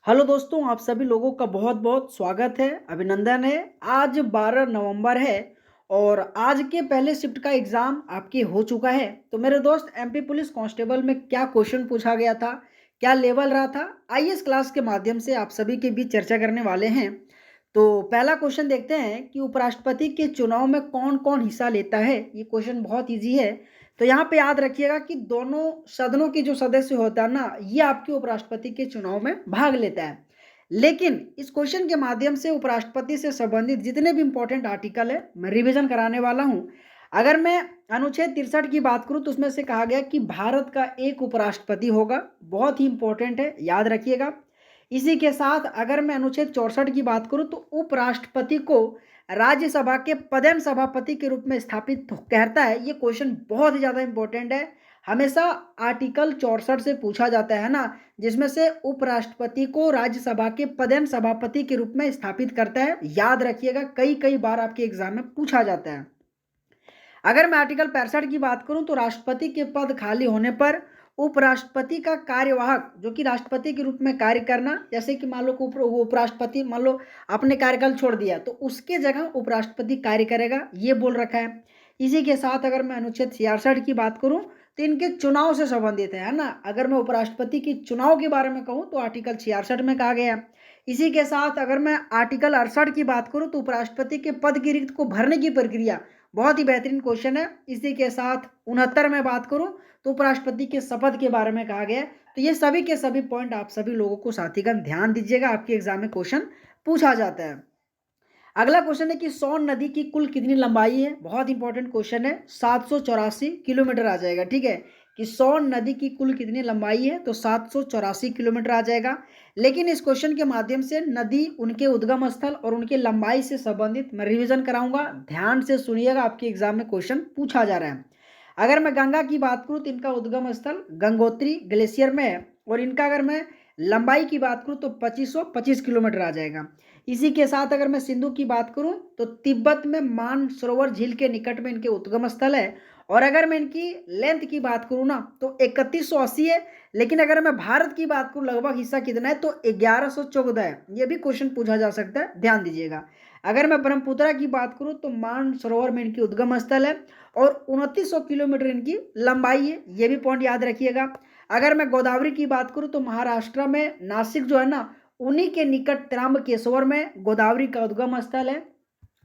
Hello दोस्तों, आप सभी लोगों का बहुत-बहुत स्वागत है, अभिनंदन है। आज 12 नवंबर है और आज के पहले शिफ्ट का एग्ज़ाम आपके हो चुका है। तो मेरे दोस्त एमपी पुलिस कांस्टेबल में क्या क्वेश्चन पूछा गया था, क्या लेवल रहा था, आइए इस क्लास के माध्यम से आप सभी के बीच चर्चा करने वाले हैं। तो पहला क्वेश्चन देखते हैं कि उपराष्ट्रपति के चुनाव में कौन-कौन हिस्सा लेता है? ये क्वेश्चन बहुत ईज़ी है। तो यहाँ पे याद रखिएगा कि दोनों सदनों के जो सदस्य होता है ना, ये आपके उपराष्ट्रपति के चुनाव में भाग लेता है। लेकिन इस क्वेश्चन के माध्यम से उपराष्ट्रपति से संबंधित जितने भी इंपॉर्टेंट आर्टिकल है, मैं रिवीजन कराने वाला हूँ। अगर मैं अनुच्छेद 63 की बात करूँ तो उसमें से कहा गया कि भारत का एक उपराष्ट्रपति होगा, बहुत ही इंपॉर्टेंट है, याद रखिएगा। इसी के साथ अगर मैं अनुच्छेद 64 की बात करूँ तो उपराष्ट्रपति को राज्यसभा के पदेन सभापति के रूप में स्थापित कहता है। ये क्वेश्चन बहुत ही ज़्यादा इंपॉर्टेंट है। हमेशा आर्टिकल 64 से पूछा जाता है ना, जिसमें से उपराष्ट्रपति को राज्यसभा के पदेन सभापति के रूप में स्थापित करता है। याद रखिएगा, कई-कई बार आपके एग्जाम में पूछा जाता है। अगर मैं आर्टिकल 65 की बात करूं तो राष्ट्रपति के पद खाली होने पर उपराष्ट्रपति का कार्यवाहक जो कि राष्ट्रपति के रूप में कार्य करना, जैसे कि मान लो उपराष्ट्रपति मान लो अपने कार्यकाल छोड़ दिया तो उसके जगह उपराष्ट्रपति कार्य करेगा, ये बोल रखा है। इसी के साथ अगर मैं अनुच्छेद 66 की बात करूं तो इनके चुनाव से संबंधित है ना। अगर मैं उपराष्ट्रपति के चुनाव के बारे में कहूं तो आर्टिकल 66 में कहा गया। इसी के साथ अगर मैं आर्टिकल 68 की बात करूं तो उपराष्ट्रपति के पद की रिक्त को भरने की प्रक्रिया, बहुत ही बेहतरीन क्वेश्चन है। इसी के साथ 69 में बात करूं तो उपराष्ट्रपति के शपथ के बारे में कहा गया है। तो ये सभी के सभी पॉइंट आप सभी लोगों को साथीगण ध्यान दीजिएगा, आपके एग्जाम में क्वेश्चन पूछा जाता है। अगला क्वेश्चन है कि सोन नदी की कुल कितनी लंबाई है? बहुत इंपॉर्टेंट क्वेश्चन है। 784 किलोमीटर आ जाएगा। ठीक है, कि सोन नदी की कुल कितनी लंबाई है? तो 784 किलोमीटर आ जाएगा। लेकिन इस क्वेश्चन के माध्यम से नदी, उनके उद्गम स्थल और उनके लंबाई से संबंधित मैं रिवीजन कराऊंगा। ध्यान से सुनिएगा, आपके एग्जाम में क्वेश्चन पूछा जा रहा है। अगर मैं गंगा की बात करूं तो इनका उद्गम स्थल गंगोत्री ग्लेशियर में है और इनका अगर मैं लंबाई की बात करूं तो 2525 किलोमीटर आ जाएगा। इसी के साथ अगर मैं सिंधु की बात करूं तो तिब्बत में मानसरोवर झील के निकट में इनके उद्गम स्थल है। और अगर मैं इनकी लेंथ की बात करूं ना तो 3180 है। लेकिन अगर मैं भारत की बात करूं लगभग हिस्सा कितना है तो 1114 है। ये भी क्वेश्चन पूछा जा सकता है, ध्यान दीजिएगा। अगर मैं ब्रह्मपुत्रा की बात करूं तो मानसरोवर में इनकी उद्गम स्थल है और 2900 किलोमीटर इनकी लंबाई है। ये भी पॉइंट याद रखिएगा। अगर मैं गोदावरी की बात करूं तो महाराष्ट्र में नासिक जो है ना, उन्हीं के निकट त्रंबकेश्वर में गोदावरी का उद्गम स्थल है।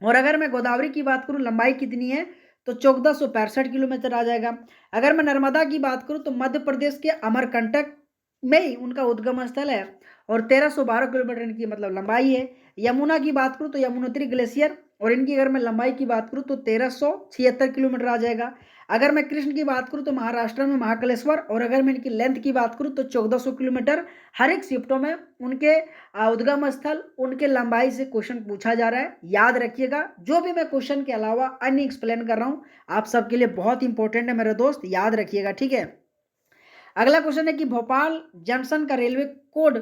और अगर मैं गोदावरी की बात करूं लंबाई कितनी है तो 1465 किलोमीटर आ जाएगा। अगर मैं नर्मदा की बात करूं तो मध्य प्रदेश के अमरकंटक में ही उनका उद्गम स्थल है और 1312 किलोमीटर इनकी मतलब लंबाई है। यमुना की बात करूं तो यमुनोत्री ग्लेशियर और इनकी अगर मैं लंबाई की बात करूं तो 1376 किलोमीटर आ जाएगा। अगर मैं कृष्ण की बात करूं तो महाराष्ट्र में महाकालेश्वर और अगर मैं इनकी लेंथ की बात करूं तो 1400 किलोमीटर। हर एक शिफ्टों में उनके उद्गम स्थल, उनके लंबाई से क्वेश्चन पूछा जा रहा है। याद रखिएगा, जो भी मैं क्वेश्चन के अलावा अन्य एक्सप्लेन कर रहा हूं आप सबके लिए बहुत इंपॉर्टेंट है मेरे दोस्त, याद रखिएगा। ठीक है, अगला क्वेश्चन है कि भोपाल जंक्शन का रेलवे कोड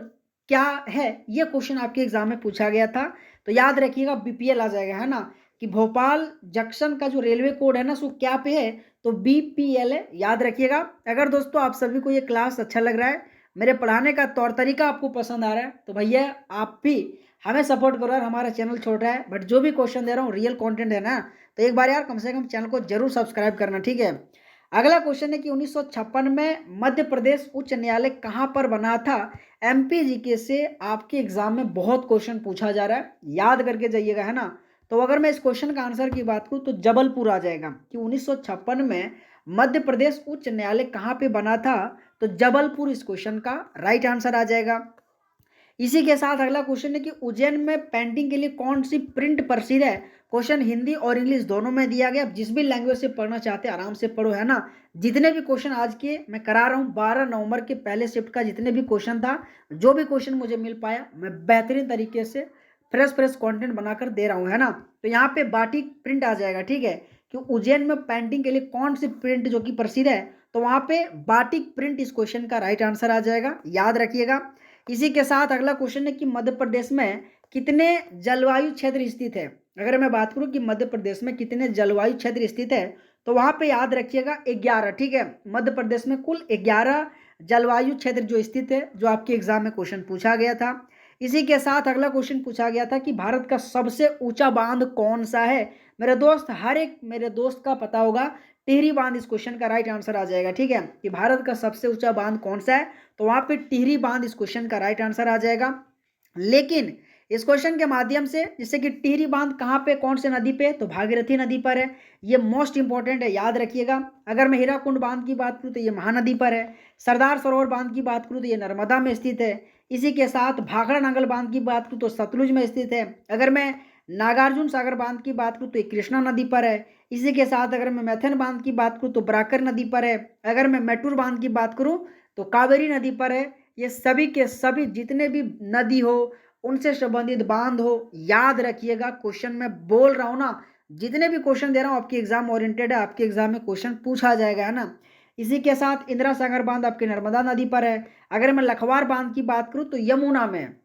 क्या है? ये क्वेश्चन आपके एग्जाम में पूछा गया था। तो याद रखिएगा बीपीएल आ जाएगा, है ना। कि भोपाल जंक्शन का जो रेलवे कोड है ना सो क्या पे है तो बीपीएल है, याद रखिएगा। अगर दोस्तों आप सभी को ये क्लास अच्छा लग रहा है, मेरे पढ़ाने का तौर तरीका आपको पसंद आ रहा है तो भैया आप भी हमें सपोर्ट करो यार। हमारा चैनल छोटा है बट जो भी क्वेश्चन दे रहा हूँ रियल कंटेंट है ना, तो एक बार यार कम से कम चैनल को जरूर सब्सक्राइब करना। ठीक है, अगला क्वेश्चन है कि 1956 में मध्य प्रदेश उच्च न्यायालय कहां पर बना था? एमपी जीके से आपके एग्जाम में बहुत क्वेश्चन पूछा जा रहा है, याद करके जाइएगा, है ना। तो अगर मैं इस क्वेश्चन का आंसर की बात करूं तो जबलपुर आ जाएगा। कि 1956 में मध्य प्रदेश उच्च न्यायालय कहां पे बना था तो जबलपुर इस क्वेश्चन का राइट आंसर आ जाएगा। इसी के साथ अगला क्वेश्चन है कि उज्जैन में पेंटिंग के लिए कौन सी प्रिंट प्रसिद्ध है? क्वेश्चन हिंदी और इंग्लिश दोनों में दिया गया। जिस भी लैंग्वेज से पढ़ना चाहते हैं आराम से पढ़ो, है ना। जितने भी क्वेश्चन आज के मैं करा रहा हूँ 12 नवंबर के पहले शिफ्ट का जितने भी क्वेश्चन था, जो भी क्वेश्चन मुझे मिल पाया मैं बेहतरीन तरीके से फ्रेश कंटेंट बनाकर दे रहा हूँ, है ना। तो यहाँ पे बाटिक प्रिंट आ जाएगा। ठीक है, कि उज्जैन में पेंटिंग के लिए कौन सी प्रिंट जो कि प्रसिद्ध है तो वहाँ पे बाटिक प्रिंट इस क्वेश्चन का राइट आंसर आ जाएगा, याद रखिएगा। इसी के साथ अगला क्वेश्चन है कि मध्य प्रदेश में कितने जलवायु क्षेत्र स्थित है? अगर मैं बात करूं कि मध्य प्रदेश में कितने जलवायु क्षेत्र स्थित है तो वहां पे याद रखिएगा 11। ठीक है, मध्य प्रदेश में कुल 11 जलवायु क्षेत्र जो स्थित है, जो आपके एग्जाम में क्वेश्चन पूछा गया था। इसी के साथ अगला क्वेश्चन पूछा गया था कि भारत का सबसे ऊंचा बांध कौन सा है। मेरे दोस्त, हर एक मेरे दोस्त का पता होगा टिहरी बांध इस क्वेश्चन का राइट आंसर आ जाएगा। ठीक है, कि भारत का सबसे ऊंचा बांध कौन सा है, तो वहां पे टिहरी बांध इस क्वेश्चन का राइट आंसर आ जाएगा। लेकिन इस क्वेश्चन के माध्यम से, जैसे कि टिहरी बांध कहाँ पे, कौन से नदी पे, तो भागीरथी नदी पर है। ये मोस्ट इंपॉर्टेंट है, याद रखिएगा। अगर मैं हीराकुंड बांध की बात करूँ तो ये महानदी पर है। सरदार सरोवर बांध की बात करूँ तो ये नर्मदा में स्थित है। इसी के साथ भाखड़ा नांगल बांध की बात करूँ तो सतलुज में स्थित है। अगर मैं नागार्जुन सागर बांध की बात करूँ तो ये कृष्णा नदी पर है। इसी के साथ अगर मैं मैथन बांध की बात करूँ तो बराकर नदी पर है। अगर मैं मेट्टूर बांध की बात करूँ तो कावेरी नदी पर है। ये सभी के सभी जितने भी नदी हो, उनसे संबंधित बांध हो, याद रखिएगा। क्वेश्चन में बोल रहा हूँ ना, जितने भी क्वेश्चन दे रहा हूँ आपके एग्जाम ओरिएंटेड है, आपके एग्जाम में क्वेश्चन पूछा जाएगा, है ना। इसी के साथ इंदिरा सागर बांध आपके नर्मदा नदी पर है। अगर मैं लखवार बांध की बात करूँ तो यमुना में है।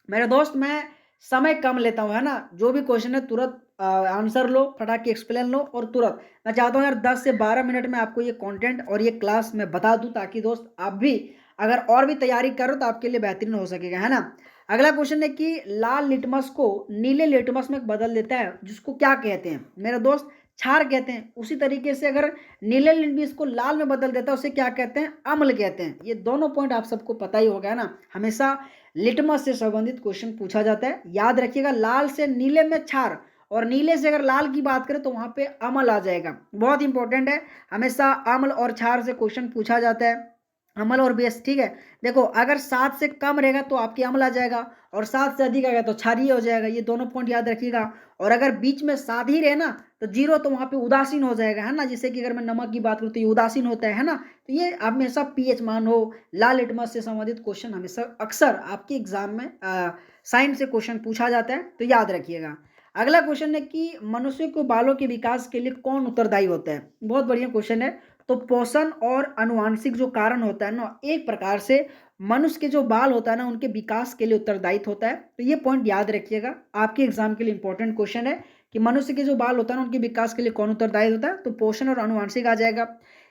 मेरे दोस्त, मैं समय कम लेता हूँ, है ना। जो भी क्वेश्चन है तुरंत आंसर लो, फटाक के एक्सप्लेन लो और तुरंत। मैं चाहता हूँ यार 10 से 12 मिनट में आपको ये कंटेंट और ये क्लास में बता दूँ, ताकि दोस्त आप भी अगर और भी तैयारी करो तो आपके लिए बेहतरीन हो सकेगा, है ना। अगला क्वेश्चन है कि लाल लिटमस को नीले लिटमस में बदल देता है, जिसको क्या कहते हैं मेरे दोस्त, क्षार कहते हैं। उसी तरीके से अगर नीले लिटमस को लाल में बदल देता है, उसे क्या कहते हैं, अम्ल कहते हैं। ये दोनों पॉइंट आप सबको पता ही होगा, है ना। हमेशा लिटमस से संबंधित क्वेश्चन पूछा जाता है, याद रखिएगा। लाल से नीले में क्षार, और नीले से अगर लाल की बात करें तो वहां पे अम्ल आ जाएगा। बहुत इंपॉर्टेंट है, हमेशा अम्ल और क्षार से क्वेश्चन पूछा जाता है, अम्ल और बेस। ठीक है, देखो अगर 7 से कम रहेगा तो आपकी अम्ल आ जाएगा, और 7 से अधिक आएगा तो क्षारीय हो जाएगा। ये दोनों पॉइंट याद रखिएगा। और अगर बीच में 7 ही रहे ना तो 0, तो वहां पे उदासीन हो जाएगा, है ना। जैसे कि अगर मैं नमक की बात करूँ तो ये उदासीन होता है ना। तो ये हमेशा पीएच मान हो, लाल लिटमस से संबंधित क्वेश्चन हमेशा अक्सर आपके एग्जाम में साइंस से क्वेश्चन पूछा जाता है, तो याद रखिएगा। अगला क्वेश्चन है कि मनुष्य को बालों के विकास के लिए कौन उत्तरदायी होता है। बहुत बढ़िया क्वेश्चन है। तो पोषण और अनुवांशिक जो कारण होता है ना, एक प्रकार से मनुष्य के जो बाल होता है ना, उनके विकास के लिए उत्तरदायित्व होता है। तो ये पॉइंट याद रखिएगा, आपके एग्जाम के लिए इंपॉर्टेंट क्वेश्चन है कि मनुष्य के जो बाल होता है ना, उनके विकास के लिए कौन उत्तरदायी होता है, तो पोषण और अनुवांशिक आ जाएगा।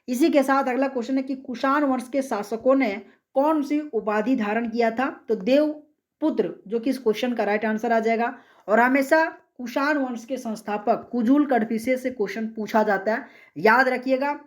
इसी के साथ अगला क्वेश्चन है कि कुषाण वंश के शासकों ने कौन सी उपाधि धारण किया था, तो देवपुत्र, जो कि इस क्वेश्चन का राइट आंसर आ जाएगा। और हमेशा कुषाण वंश के संस्थापक कुजुल कड़फिसे से क्वेश्चन पूछा जाता है, याद रखिएगा।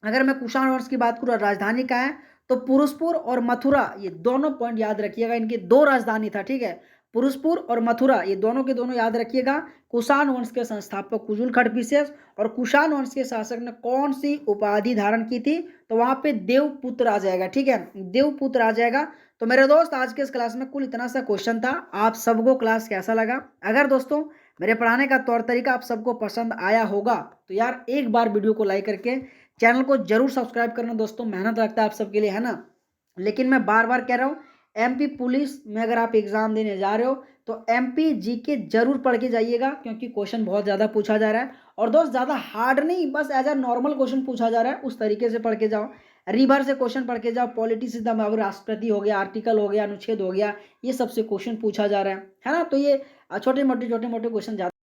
अगर मैं कुषाण वंश की बात करूँ, राजधानी का है तो पुरुषपुर और मथुरा, ये दोनों पॉइंट याद रखिएगा। इनकी 2 राजधानी था, ठीक है, पुरुषपुर और मथुरा, ये दोनों के दोनों याद रखिएगा। कुषाण वंश के संस्थापक कुजुल खडपिसेस, और कुषाण वंश के शासक ने कौन सी उपाधि धारण की थी, तो वहां पे देवपुत्र आ जाएगा। ठीक है, देवपुत्र आ जाएगा। तो मेरे दोस्त, आज के इस क्लास में कुल इतना सा क्वेश्चन था। आप सबको क्लास कैसा लगा? अगर दोस्तों मेरे पढ़ाने का तौर तरीका आप सबको पसंद आया होगा तो यार एक बार वीडियो को लाइक करके चैनल को जरूर सब्सक्राइब करना दोस्तों। मेहनत लगता है आप सबके लिए, है ना। लेकिन मैं बार बार कह रहा हूँ, एमपी पुलिस में अगर आप एग्जाम देने जा रहे हो तो एमपी जीके जरूर पढ़ के जाइएगा, क्योंकि क्वेश्चन बहुत ज़्यादा पूछा जा रहा है। और दोस्त ज़्यादा हार्ड नहीं, बस एज अ नॉर्मल क्वेश्चन पूछा जा रहा है, उस तरीके से पढ़ के जाओ। रिवर से क्वेश्चन पढ़ के जाओ, पॉलिटी सिस्टम, अब राष्ट्रपति हो गया, आर्टिकल हो गया, अनुच्छेद हो गया, ये सबसे क्वेश्चन पूछा जा रहा है ना। तो ये छोटे मोटे क्वेश्चन